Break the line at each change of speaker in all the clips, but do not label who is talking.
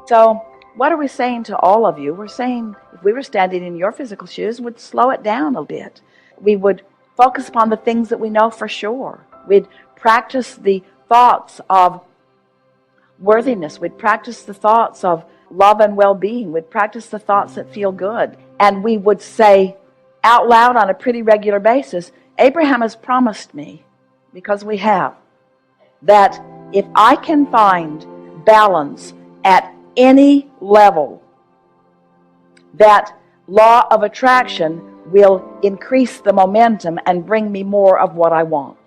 So what are we saying to all of you? We're saying if we were standing in your physical shoes, we'd slow it down a bit. We would focus upon the things that we know for sure. We'd practice the thoughts of worthiness. We'd practice the thoughts of love and well-being. We'd practice the thoughts that feel good. And we would say out loud on a pretty regular basis, Abraham has promised me, because we have, that if I can find balance at any level, that law of attraction will increase the momentum and bring me more of what I want.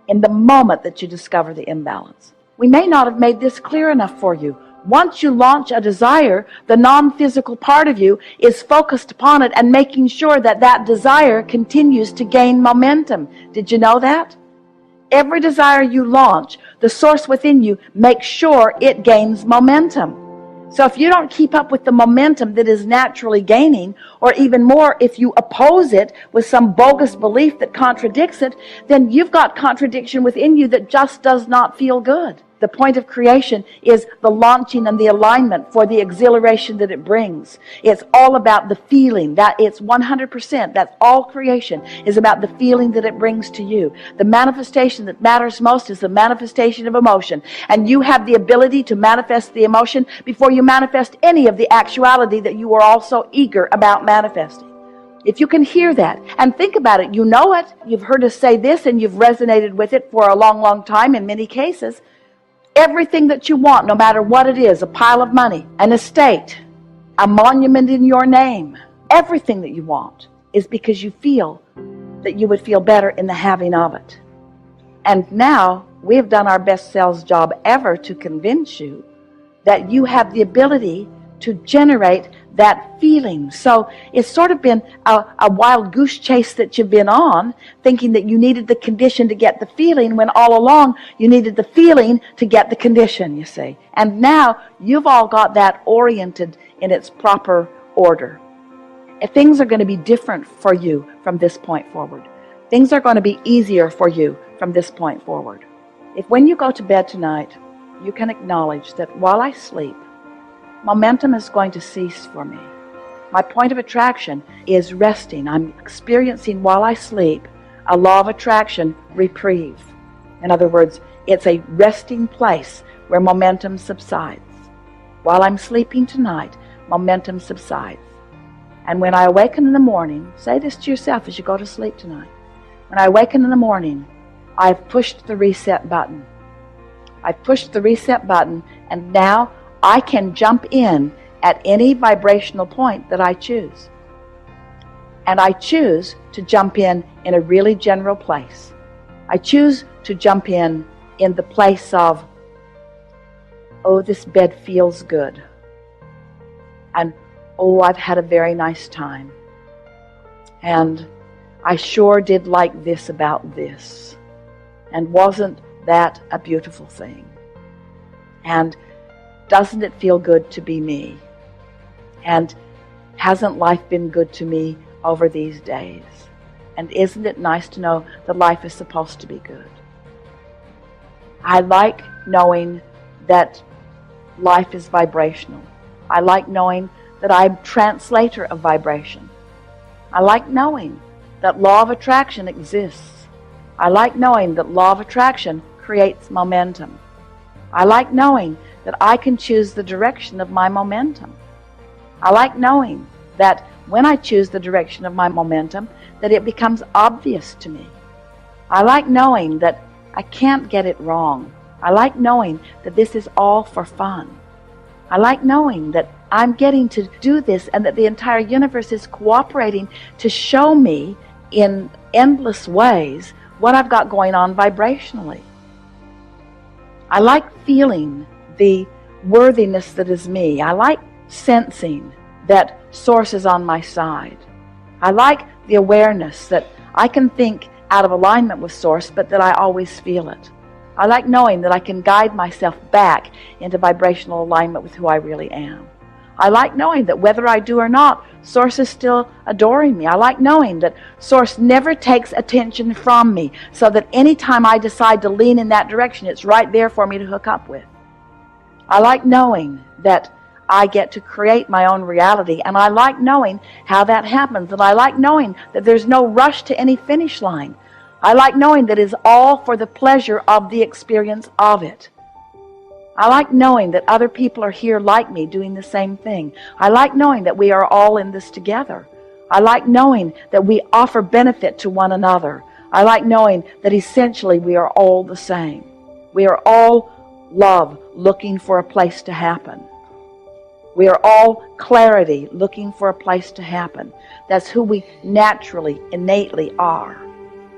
In the moment that you discover the imbalance. We may not have made this clear enough for you. Once you launch a desire, the non-physical part of you is focused upon it and making sure that that desire continues to gain momentum. Did you know that? Every desire you launch, the source within you makes sure it gains momentum. So if you don't keep up with the momentum that is naturally gaining, or even more, if you oppose it with some bogus belief that contradicts it, then you've got contradiction within you that just does not feel good. The point of creation is the launching and the alignment for the exhilaration that it brings. It's all about the feeling. That it's 100%. That's all creation is about the feeling that it brings to you. The manifestation that matters most is the manifestation of emotion. And you have the ability to manifest the emotion before you manifest any of the actuality that you are also eager about manifesting. If you can hear that and think about it, you know it. You've heard us say this and you've resonated with it for a long, long time in many cases. Everything that you want, no matter what it is, a pile of money, an estate, a monument in your name, everything that you want is because you feel that you would feel better in the having of it. And now we have done our best sales job ever to convince you that you have the ability to generate that feeling. So it's sort of been a wild goose chase that you've been on, thinking that you needed the condition to get the feeling, when all along you needed the feeling to get the condition, you see. And now you've all got that oriented in its proper order. If things are going to be different for you from this point forward. Things are going to be easier for you from this point forward. If when you go to bed tonight, you can acknowledge that while I sleep, momentum is going to cease for me. My point of attraction is resting. I'm experiencing while I sleep a law of attraction reprieve. In other words, it's a resting place where momentum subsides. While I'm sleeping tonight, momentum subsides. And when I awaken in the morning, say this to yourself as you go to sleep tonight. When I awaken in the morning, I've pushed the reset button. I've pushed the reset button, and now I can jump in at any vibrational point that I choose. And I choose to jump in a really general place. I choose to jump in the place of, oh, this bed feels good. And, oh, I've had a very nice time. And I sure did like this about this. And wasn't that a beautiful thing? And doesn't it feel good to be me? And hasn't life been good to me over these days? And isn't it nice to know that life is supposed to be good? I like knowing that life is vibrational. I like knowing that I'm a translator of vibration. I like knowing that law of attraction exists. I like knowing that law of attraction creates momentum. I like knowing that I can choose the direction of my momentum. I like knowing that when I choose the direction of my momentum, that it becomes obvious to me. I like knowing that I can't get it wrong. I like knowing that this is all for fun. I like knowing that I'm getting to do this and that the entire universe is cooperating to show me in endless ways what I've got going on vibrationally. I like feeling the worthiness that is me. I like sensing that Source is on my side. I like the awareness that I can think out of alignment with Source, but that I always feel it. I like knowing that I can guide myself back into vibrational alignment with who I really am. I like knowing that whether I do or not, Source is still adoring me. I like knowing that Source never takes attention from me, so that anytime I decide to lean in that direction, it's right there for me to hook up with. I like knowing that I get to create my own reality. And I like knowing how that happens. And I like knowing that there's no rush to any finish line. I like knowing that it is all for the pleasure of the experience of it. I like knowing that other people are here like me doing the same thing. I like knowing that we are all in this together. I like knowing that we offer benefit to one another. I like knowing that essentially we are all the same. We are all love looking for a place to happen. We are all clarity looking for a place to happen. That's who we naturally, innately are.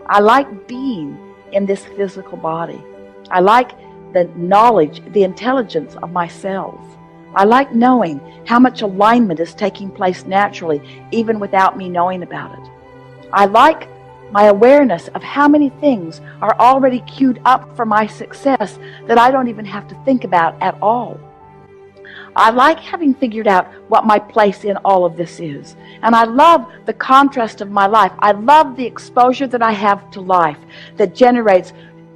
I like being in this physical body. I like the knowledge, the intelligence of myself. I like knowing how much alignment is taking place naturally, even without me knowing about it. I like my awareness of how many things are already queued up for my success that I don't even have to think about at all. I like having figured out what my place in all of this is. And I love the contrast of my life. I love the exposure that I have to life that generates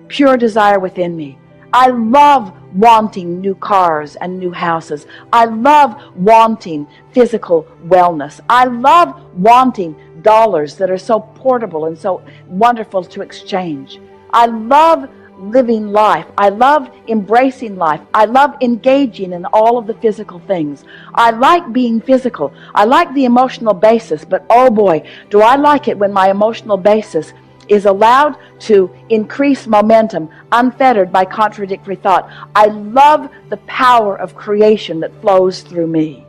pure desire within me. I love wanting new cars and new houses. I love wanting physical wellness. I love wanting dollars that are so portable and so wonderful to exchange. I love living life. I love embracing life. I love engaging in all of the physical things. I like being physical. I like the emotional basis, but oh boy, do I like it when my emotional basis is allowed to increase momentum, unfettered by contradictory thought. I love the power of creation that flows through me.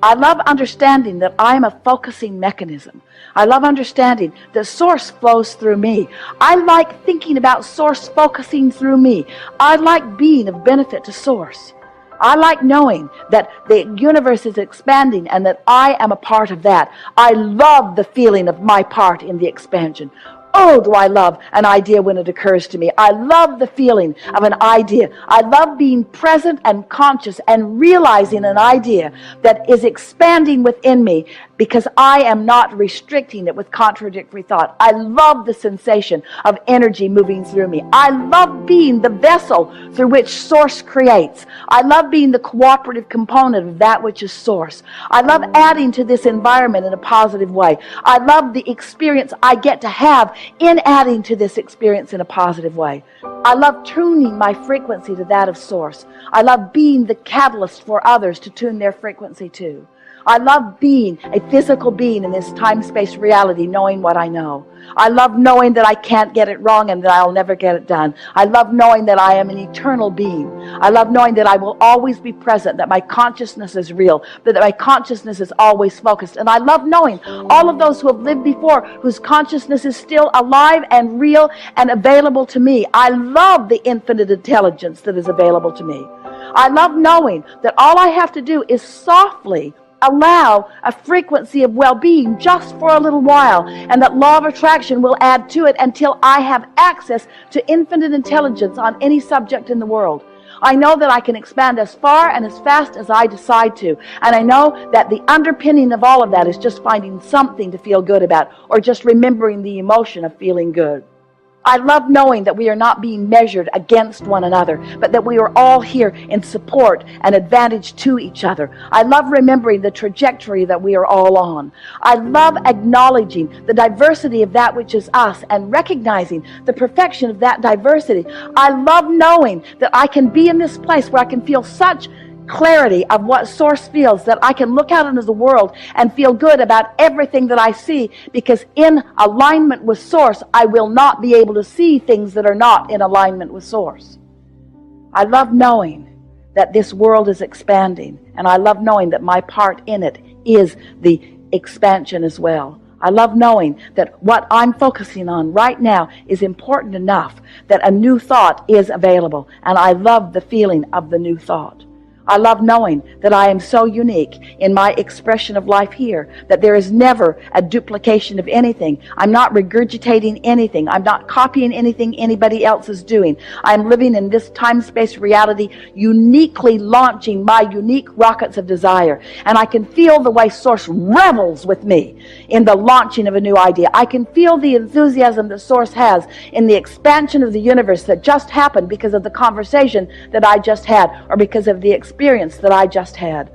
I love understanding that I am a focusing mechanism. I love understanding that source flows through me. I like thinking about source focusing through me. I like being of benefit to source. I like knowing that the universe is expanding and that I am a part of that. I love the feeling of my part in the expansion. Oh, do I love an idea when it occurs to me. I love the feeling of an idea. I love being present and conscious and realizing an idea that is expanding within me because I am not restricting it with contradictory thought. I love the sensation of energy moving through me. I love being the vessel through which source creates. I love being the cooperative component of that which is source. I love adding to this environment in a positive way. I love the experience I get to have in adding to this experience in a positive way. I love tuning my frequency to that of source. I love being the catalyst for others to tune their frequency to. I love being a physical being in this time-space reality, knowing what I know. I love knowing that I can't get it wrong and that I'll never get it done. I love knowing that I am an eternal being. I love knowing that I will always be present, that my consciousness is real, that my consciousness is always focused. And I love knowing all of those who have lived before, whose consciousness is still alive and real and available to me. I love the infinite intelligence that is available to me. I love knowing that all I have to do is softly allow a frequency of well-being just for a little while, and that law of attraction will add to it until I have access to infinite intelligence on any subject in the world. I know that I can expand as far and as fast as I decide to, and I know that the underpinning of all of that is just finding something to feel good about, or just remembering the emotion of feeling good. I love knowing that we are not being measured against one another, but that we are all here in support and advantage to each other. I love remembering the trajectory that we are all on. I love acknowledging the diversity of that which is us and recognizing the perfection of that diversity. I love knowing that I can be in this place where I can feel such clarity of what source feels, that I can look out into the world and feel good about everything that I see, because in alignment with source I will not be able to see things that are not in alignment with source. I love knowing that this world is expanding, and I love knowing that my part in it is the expansion as well. I love knowing that what I'm focusing on right now is important enough that a new thought is available, and I love the feeling of the new thought. I love knowing that I am so unique in my expression of life here that there is never a duplication of anything. I'm not regurgitating anything. I'm not copying anything anybody else is doing. I'm living in this time-space reality, uniquely launching my unique rockets of desire. And I can feel the way Source revels with me in the launching of a new idea. I can feel the enthusiasm that Source has in the expansion of the universe that just happened because of the conversation that I just had, or because of the experience that I just had.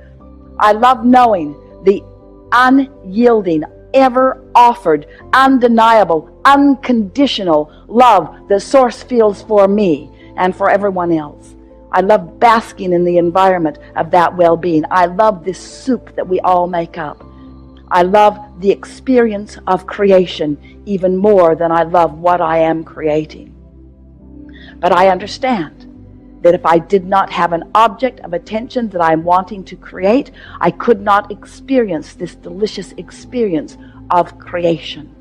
I love knowing the unyielding, ever offered, undeniable, unconditional love that Source feels for me and for everyone else. I love basking in the environment of that well-being. I love this soup that we all make up. I love the experience of creation even more than I love what I am creating. But I understand that if I did not have an object of attention that I'm wanting to create, I could not experience this delicious experience of creation.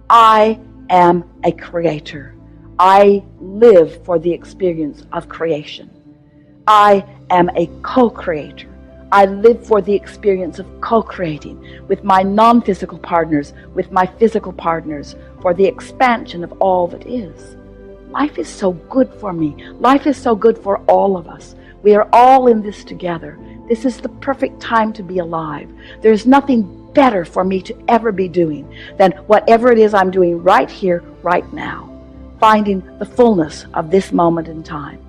I am a creator. I live for the experience of creation. I am a co-creator. I live for the experience of co-creating with my non-physical partners, with my physical partners, for the expansion of all that is. Life is so good for me. Life is so good for all of us. We are all in this together. This is the perfect time to be alive. There's nothing better for me to ever be doing than whatever it is I'm doing right here, right now, finding the fullness of this moment in time.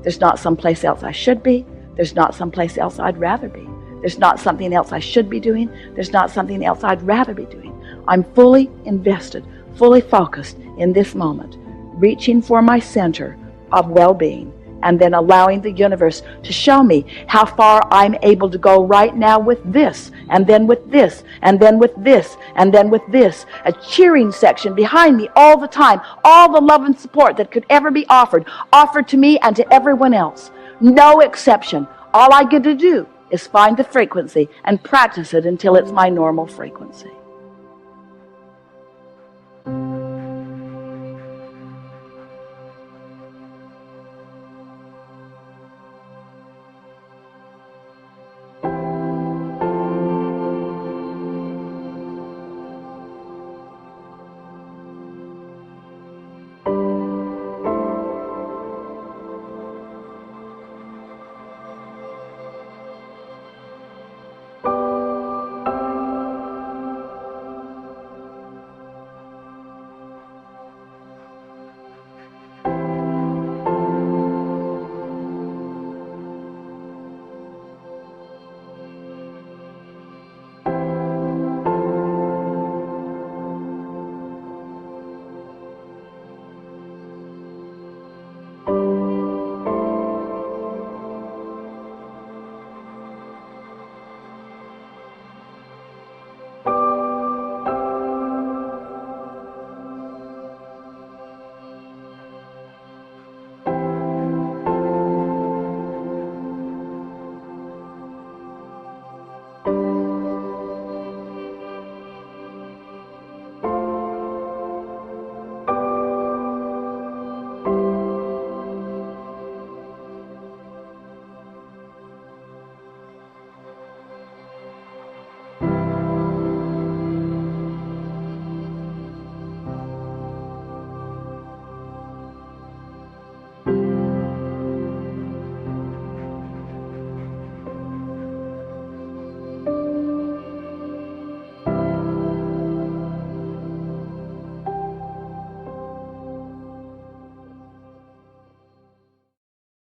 There's not someplace else I should be. There's not someplace else I'd rather be. There's not something else I should be doing. There's not something else I'd rather be doing. I'm fully invested, fully focused in this moment, reaching for my center of well-being, and then allowing the universe to show me how far I'm able to go right now with this, and then with this, and then with this, and then with this. A cheering section behind me all the time, all the love and support that could ever be offered to me and to everyone else. No exception. All I get to do is find the frequency and practice it until it's my normal frequency.